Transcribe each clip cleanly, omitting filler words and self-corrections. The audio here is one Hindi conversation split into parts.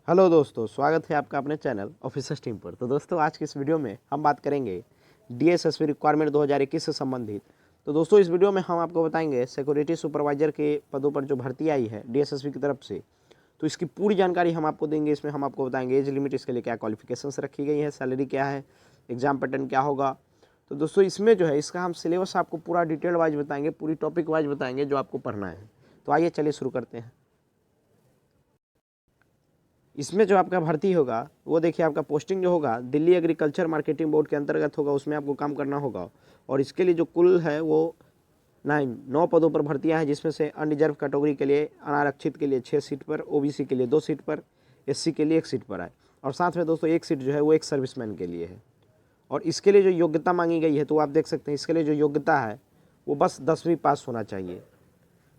हेलो दोस्तों, स्वागत है आपका अपने चैनल ऑफिसर्स टीम पर। तो दोस्तों, आज की इस वीडियो में हम बात करेंगे डीएसएसपी रिक्वायरमेंट 2021 से संबंधित। तो दोस्तों, इस वीडियो में हम आपको बताएंगे सिक्योरिटी सुपरवाइजर के पदों पर जो भर्ती आई है डीएसएसपी की तरफ से, तो इसकी पूरी जानकारी हम आपको देंगे। इसमें हम आपको बताएंगे एज लिमिट, इसके लिए क्या क्वालिफिकेशंस रखी गई है, सैलरी क्या है, एग्जाम पैटर्न क्या होगा। तो दोस्तों, इसमें जो है इसका हम सिलेबस आपको पूरा डिटेल वाइज बताएंगे, पूरी टॉपिक वाइज बताएंगे जो आपको पढ़ना है। तो आइए चलिए शुरू करते हैं। इसमें जो आपका भर्ती होगा वो देखिए, आपका पोस्टिंग जो होगा दिल्ली एग्रीकल्चर मार्केटिंग बोर्ड के अंतर्गत होगा, उसमें आपको काम करना होगा। और इसके लिए जो कुल है वो 9 पदों पर भर्तियां हैं, जिसमें से अनरिजर्व कैटेगरी के लिए, अनारक्षित के लिए 6 सीट पर, ओबीसी के लिए 2 सीट पर, एससी के लिए 1 सीट पर है। और साथ में दोस्तों 1 सीट जो है वो एक सर्विसमैन के लिए है। और इसके लिए जो योग्यता मांगी गई है, तो आप देख सकते हैं इसके लिए जो योग्यता है वो बस 10वीं पास होना चाहिए।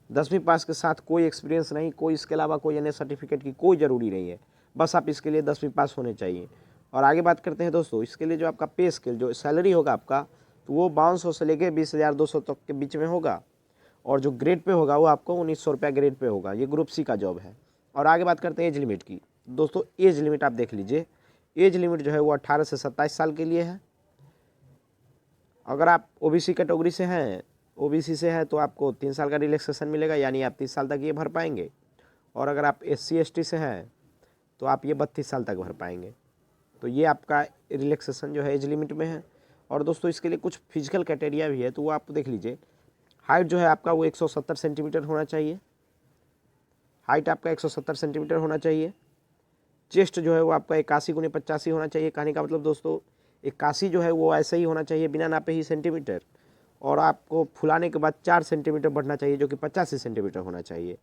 10वीं पास के साथ कोई एक्सपीरियंस नहीं, कोई इसके अलावा कोई अन्य सर्टिफिकेट की कोई ज़रूरी नहीं है, बस आप इसके लिए 10वीं पास होने चाहिए। और आगे बात करते हैं दोस्तों, इसके लिए जो आपका पे स्केल, जो सैलरी होगा आपका, तो वो 5200 से लेकर 20,200 तक के बीच में होगा। और जो ग्रेड पे होगा वो आपको 1900 रुपया ग्रेड पे होगा। ये ग्रुप सी का जॉब है। और आगे बात करते हैं एज लिमिट की। दोस्तों, एज लिमिट आप देख लीजिए, एज लिमिट जो है वो 18 से 27 साल के लिए है। अगर आप ओबीसी कैटेगरी से हैं, ओबीसी से है, तो आपको 3 साल का रिलैक्सेशन मिलेगा, यानी आप 30 साल तक ये भर पाएंगे। और अगर आप एससी एसटी से हैं तो आप ये 32 साल तक भर पाएंगे। तो ये आपका रिलैक्सेशन जो है एज लिमिट में है। और दोस्तों, इसके लिए कुछ फिजिकल क्राइटेरिया भी है, तो वो आप देख लीजिए। हाइट जो है आपका वो 170 सेंटीमीटर होना चाहिए। हाइट आपका 170 सेंटीमीटर होना चाहिए। चेस्ट जो है वो आपका 81 × 85 होना चाहिए। कहने का मतलब दोस्तों, 81 जो है वो ऐसे ही होना चाहिए, बिना नापे ही सेंटीमीटर। और आपको फुलाने के बाद 4 सेंटीमीटर बढ़ना चाहिए, जो कि 85 सेंटीमीटर होना चाहिए।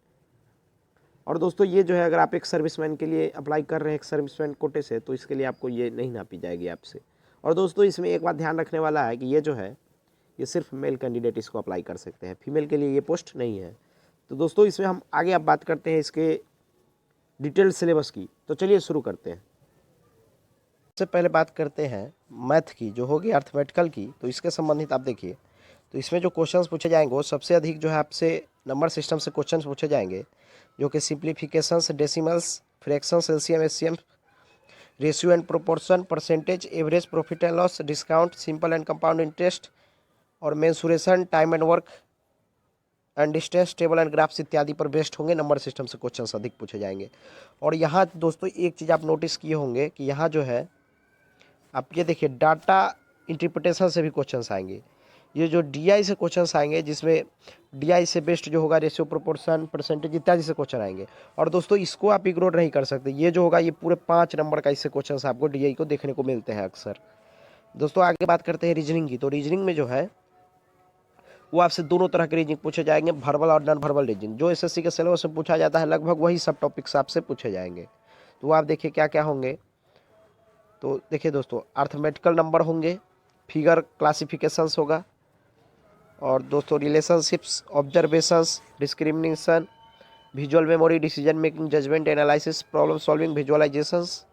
और दोस्तों, ये जो है अगर आप एक सर्विसमैन के लिए अप्लाई कर रहे हैं, एक सर्विसमैन कोटे से, तो इसके लिए आपको ये नहीं नापी जाएगी आपसे। और दोस्तों, इसमें एक बात ध्यान रखने वाला है कि ये जो है ये सिर्फ मेल कैंडिडेट इसको अप्लाई कर सकते हैं, फीमेल के लिए ये पोस्ट नहीं है। तो दोस्तों, इसमें हम आगे अब बात करते हैं इसके डिटेल्ड सिलेबस की। तो चलिए शुरू करते हैं। सबसे पहले बात करते हैं मैथ की, जो होगी अर्थमेटिकल की। तो इसके संबंधित आप देखिए, तो इसमें जो क्वेश्चंस पूछे जाएंगे वो सबसे अधिक जो है आपसे नंबर सिस्टम से क्वेश्चंस पूछे जाएंगे, जो कि simplifications, decimals, fractions, LCM, HCM, ratio and proportion, percentage, average, profit and loss, discount, simple and compound interest, और mensuration, time and work and distance, table and graphs इत्यादि पर बेस्ड होंगे। नंबर सिस्टम से क्वेश्चंस अधिक पूछे जाएंगे। और यहाँ दोस्तों एक चीज़ आप नोटिस किए होंगे कि यहाँ जो है आप ये देखिए, डाटा इंटरप्रिटेशन से भी क्वेश्चंस आएंगे। ये जो डीआई से क्वेश्चंस आएंगे, जिसमें डीआई से बेस्ड जो होगा रेशियो, प्रोपोर्शन, परसेंटेज इत्यादि से क्वेश्चन आएंगे। और दोस्तों, इसको आप इग्नोर नहीं कर सकते। ये जो होगा ये पूरे 5 नंबर का इससे क्वेश्चंस आपको डीआई को देखने को मिलते हैं अक्सर। दोस्तों, आगे बात करते हैं रीजनिंग की। तो रीजनिंग में जो है वो आपसे दोनों तरह के रीजनिंग पूछे जाएंगे, वर्बल और नॉन वर्बल रीजनिंग। जो एसएससी के सिलेबस में पूछा जाता है लगभग वही सब टॉपिक्स आपसे पूछे जाएंगे। तो आप देखिए क्या क्या होंगे। तो देखिए दोस्तों, अर्थमेटिकल नंबर होंगे, फिगर क्लासिफिकेशंस होगा, और दोस्तों relationships, observations, discrimination, visual memory, decision making, judgement, analysis, problem solving, visualisations.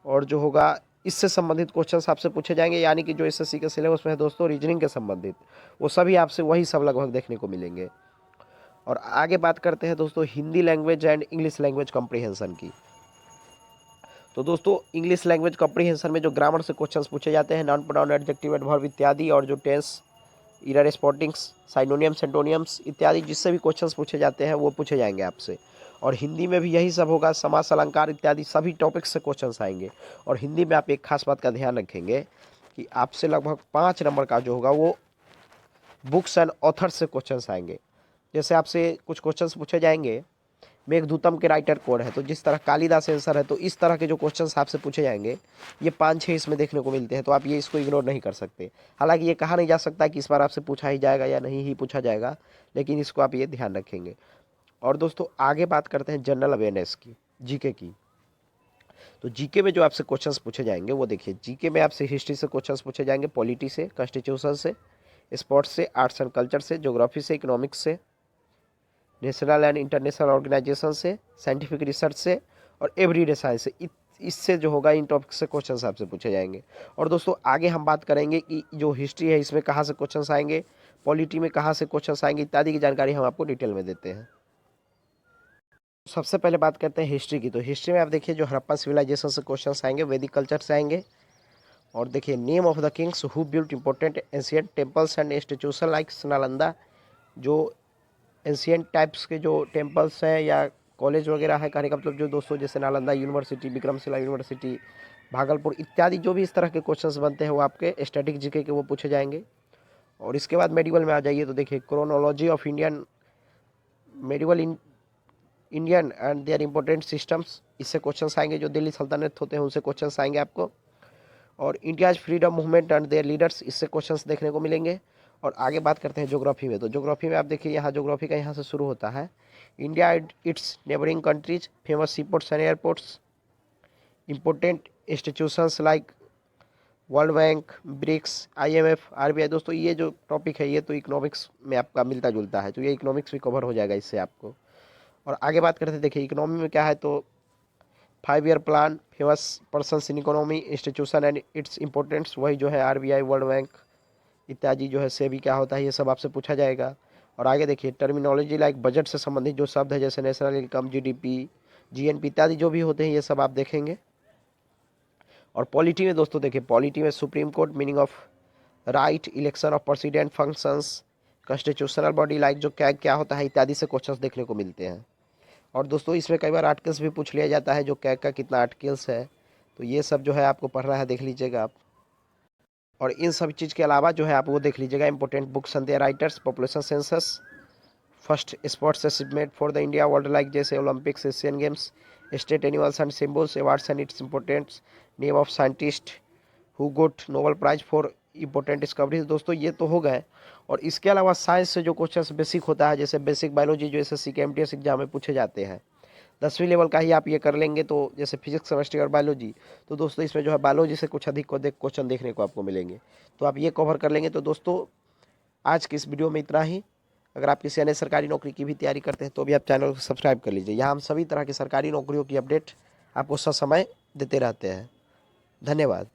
और जो होगा इससे संबंधित क्वेश्चंस आपसे पूछे जाएंगे, यानी कि जो एसएससी के सिलेबस में है दोस्तों रीजनिंग के संबंधित, वो सभी आपसे वही सब लगभग देखने को मिलेंगे। और आगे बात करते हैं दोस्तों Hindi language and English language comprehension की। तो दोस्तों, इंग्लिश लैंग्वेज कॉम्प्रिहेंशन में जो ग्रामर से क्वेश्चंस पूछे जाते हैं, नॉन प्रोनाउन, एडजेक्टिव, एडवर्ब इत्यादि, और जो टेंस, इरर स्पॉटिंग्स, साइनोनियम्स, एंटोनियम्स इत्यादि जिससे भी क्वेश्चंस पूछे जाते हैं वो पूछे जाएंगे आपसे। और हिंदी में भी यही सब होगा, समास, अलंकार इत्यादि सभी टॉपिक्स से क्वेश्चंस आएंगे। और हिंदी में आप एक खास बात का ध्यान रखेंगे कि आपसे लगभग 5 नंबर का जो होगा वो बुक्स एंड ऑथर्स से क्वेश्चंस आएंगे। जैसे आपसे कुछ क्वेश्चंस पूछे जाएंगे, मेघदूतम के राइटर कौन है, तो जिस तरह कालिदास आंसर है, तो इस तरह के जो क्वेश्चंस आपसे पूछे जाएंगे ये 5-6 इसमें देखने को मिलते हैं। तो आप ये इसको इग्नोर नहीं कर सकते। हालांकि ये कहा नहीं जा सकता कि इस बार आपसे पूछा ही जाएगा या नहीं ही पूछा जाएगा, लेकिन इसको आप ये ध्यान रखेंगे। और दोस्तों, आगे बात करते हैं जनरल अवेयरनेस की, जीके की। तो जीके में जो आपसे क्वेश्चंस पूछे जाएंगे वो देखिए, जीके में आपसे हिस्ट्री से क्वेश्चंस पूछे जाएंगे, पॉलिटी से, कॉन्स्टिट्यूशन से, स्पोर्ट्स से, आर्ट्स एंड कल्चर से, ज्योग्राफी से, इकोनॉमिक्स से, नेशनल एंड इंटरनेशनल ऑर्गेनाइजेशन से, साइंटिफिक रिसर्च से, और एवरीडे साइंस से। इससे जो होगा इन टॉपिक से क्वेश्चंस आपसे पूछे जाएंगे। और दोस्तों, आगे हम बात करेंगे कि जो हिस्ट्री है इसमें कहाँ से क्वेश्चंस आएंगे, पॉलिटी में कहाँ से क्वेश्चंस आएंगे इत्यादि की जानकारी हम आपको डिटेल में देते हैं। सबसे पहले बात करते हैं हिस्ट्री की। तो हिस्ट्री में आप देखिए जो हड़प्पन सिविलाइजेशन से क्वेश्चंस आएंगे, वैदिक कल्चर से आएंगे। और देखिए name of the Kings who built important ancient temples and institution like Nalanda, जो एंशियंट टाइप्स के जो टेम्पल्स हैं या कॉलेज वगैरह है, कहने का मतलब जो दोस्तों जैसे नालंदा यूनिवर्सिटी, विक्रमशिला यूनिवर्सिटी, भागलपुर इत्यादि, जो भी इस तरह के क्वेश्चंस बनते हैं वो आपके स्टैटिक जीके के वो पूछे जाएंगे। और इसके बाद मेडिवल में आ जाइए तो देखिए chronology of Indian medieval Indian and there important systems, इससे क्वेश्चंस आएंगे। जो दिल्ली सल्तनत होते हैं उनसे क्वेश्चंस आएंगे आपको। और India's freedom movement and there leaders, इससे क्वेश्चंस देखने को मिलेंगे। और आगे बात करते हैं ज्योग्राफी में। तो ज्योग्राफी में आप देखिए यहाँ ज्योग्राफी का यहाँ से शुरू होता है। India and its neighbouring countries, famous seaports and airports, important institutions like world bank, BRICS, IMF, RBI। दोस्तों ये जो टॉपिक है ये तो इकोनॉमिक्स में आपका मिलता जुलता है, तो ये इकोनॉमिक्स भी कवर हो जाएगा इससे आपको। और आगे बात करते हैं, देखिए इकोनॉमी में क्या है तो 5 year plan, famous persons in economy, institution and its importance, वही जो है RBI, वर्ल्ड बैंक इत्यादि जो है से भी क्या होता है ये सब आपसे पूछा जाएगा। और आगे देखिए टर्मिनोलॉजी लाइक बजट से संबंधित जो शब्द है जैसे नेशनल इनकम, GDP, GNP इत्यादि जो भी होते हैं ये सब आप देखेंगे। और पॉलिटी में दोस्तों देखिए पॉलिटी में supreme court, meaning of right, election of president, functions, constitutional body like जो क्या होता है इत्यादि से क्वेश्चंस देखने को मिलते हैं। और दोस्तों इसमें कई बार आर्टिकल्स भी पूछ लिया जाता है, जो का कितना आर्टिकल्स है, तो ये सब जो है आपको पढ़ना है, देख लीजिएगा आप। और इन सब चीज़ के अलावा जो है आप वो देख लीजिएगा important books and their writers, population census, first sports achievement for the India world like जैसे Olympics, Asian games, state animals and symbols, awards and its importants, name of scientist who got Nobel prize for important discoveries. दोस्तों ये तो हो गए। और इसके अलावा साइंस से जो क्वेश्चन बेसिक होता है, जैसे बेसिक बायोलॉजी जो SSC के MTS एग्जाम में पूछे जाते हैं, 10वीं लेवल का ही आप ये कर लेंगे, तो जैसे फिजिक्स, केमिस्ट्री और बायोलॉजी, तो दोस्तों इसमें जो है बायोलॉजी से कुछ अधिक क्वेश्चन देखने को आपको मिलेंगे, तो आप ये कवर कर लेंगे। तो दोस्तों आज की इस वीडियो में इतना ही। अगर आप किसी अन्य सरकारी नौकरी की भी तैयारी करते हैं तो भी आप चैनल को सब्सक्राइब कर लीजिए। यहाँ हम सभी तरह की सरकारी नौकरियों की अपडेट आपको समय देते रहते हैं। धन्यवाद।